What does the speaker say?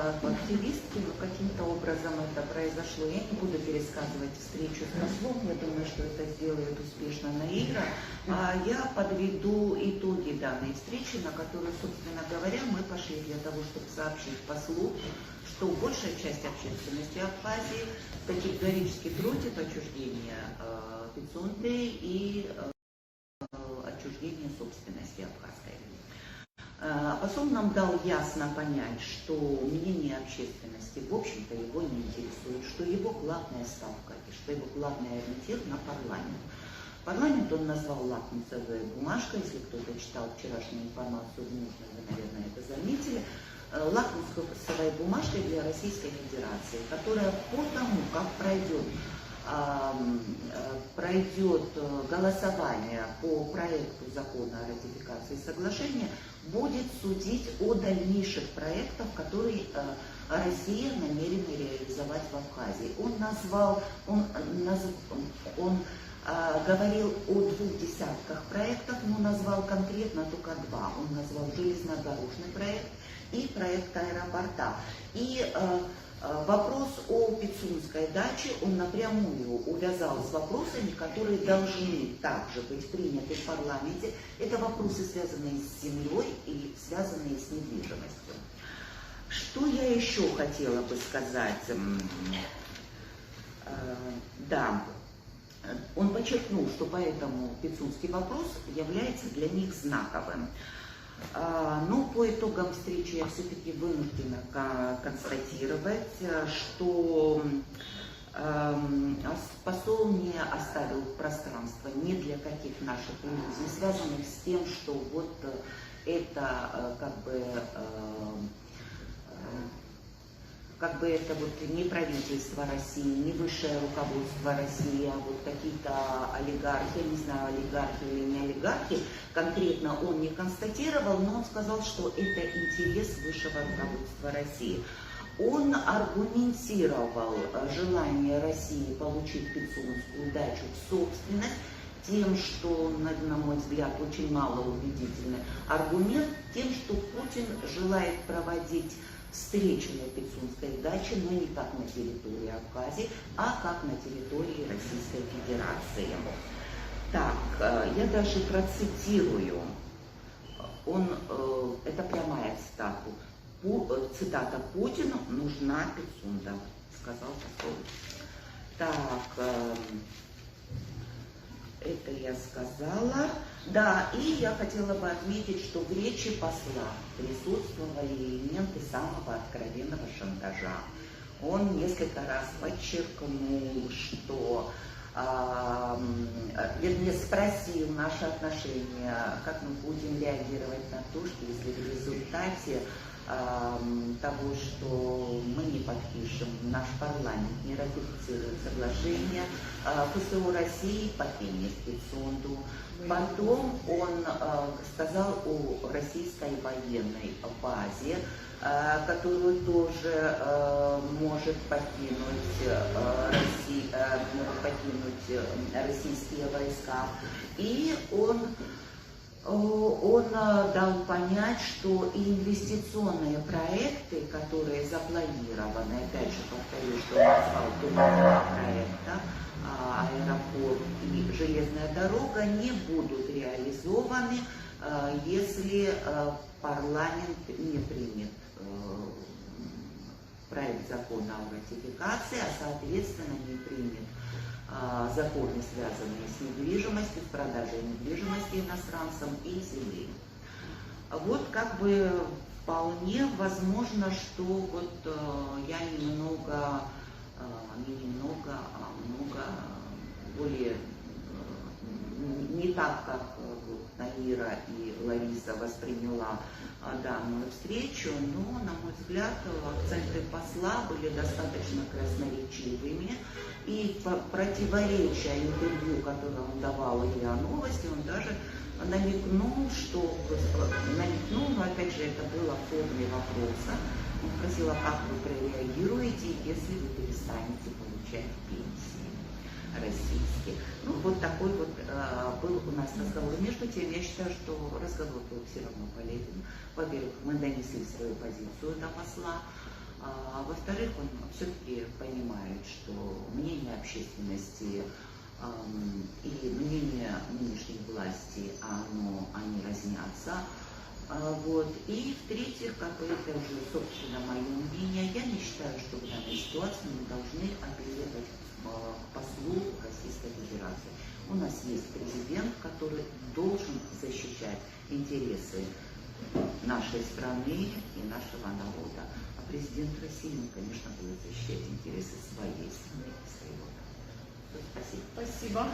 как активистки, но каким-то образом это произошло. Я не буду пересказывать встречу с послом, я думаю, что это сделает успешно Наира. Я подведу итоги данной встречи, на которую, собственно говоря, мы пошли для того, чтобы сообщить послу, что большая часть общественности Абхазии категорически против отчуждения Пицунды и отчуждения собственности абхазской. Посол нам дал ясно понять, что мнение общественности, в общем-то, его не интересует, что его главная ставка и что его главный ориентир на парламент. Парламент он назвал лакмусовой бумажкой, если кто-то читал вчерашнюю информацию, вы, наверное, это заметили, лакмусовой бумажкой для Российской Федерации, которая по тому, как пройдет голосование по проекту закона о ратификации соглашения, будет судить о дальнейших проектах, которые Россия намерена реализовать в Абхазии. Он говорил о 2 десятках проектов, но назвал конкретно только 2. Он назвал железнодорожный проект и проект аэропорта. И вопрос о Пицунской даче он напрямую увязал с вопросами, которые должны также быть приняты в парламенте. Это вопросы, связанные с землей и связанные с недвижимостью. Что я еще хотела бы сказать? Да, он подчеркнул, что поэтому Пицунский вопрос является для них знаковым. Но по итогам встречи я все-таки вынуждена констатировать, что посол не оставил пространства ни для каких наших иллюзий, связанных с тем, что вот это как бы это вот не правительство России, не высшее руководство России, а вот какие-то олигархи, не знаю, олигархи или не олигархи, конкретно он не констатировал, но он сказал, что это интерес высшего руководства России. Он аргументировал желание России получить Пицунскую дачу в собственность тем, что, на мой взгляд, очень малоубедительный аргумент, тем, что Путин желает проводить встречу на Пицунской даче, но не как на территории Абхазии, а как на территории Российской Федерации. Так, я даже процитирую. Это прямая цитата. Путину нужна Пицунда, сказал посол. Так, это я сказала. Да, и я хотела бы отметить, что в речи посла присутствовали элементы самого откровенного шантажа. Он несколько раз подчеркнул, что, вернее, спросил наши отношения, как мы будем реагировать на то, что если в результате того, что мы не подпишем, наш парламент не ратифицирует соглашение, ФСО России покинет Пицунду. Потом он сказал о российской военной базе, которую тоже может покинуть российские войска. И он дал понять, что инвестиционные проекты, которые запланированы, опять же повторю, что он назвал два проекта, аэропорт и железная дорога, не будут реализованы, если парламент не примет проект закона о ратификации, а соответственно не примет законы, связанные с недвижимостью, с продажей недвижимости иностранцам и земли. Вот как бы вполне возможно, что вот я немного, много более не так, как Наира и Лариса восприняла данную встречу, но, на мой взгляд, акценты посла были достаточно красноречивыми, и противоречия интервью, которое он давал РИА Новости, он даже намекнул, но опять же это было в форме вопроса. Он спросил, а как вы прореагируете, если вы перестанете получать пенсии российские. Ну, вот такой вот был у нас разговор. Между тем, я считаю, что разговор был все равно полезен. Во-первых, мы донесли свою позицию до посла. Во-вторых, он все-таки понимает, что мнение общественности и мнение нынешней власти, они разнятся. Вот. И в-третьих, как бы это уже, собственно, мое мнение, я не считаю, что в данной ситуации мы должны апеллировать к послу Российской Федерации. У нас есть президент, который должен защищать интересы нашей страны и нашего народа. А президент России, конечно, будет защищать интересы своей страны и своего народа. Спасибо. Спасибо.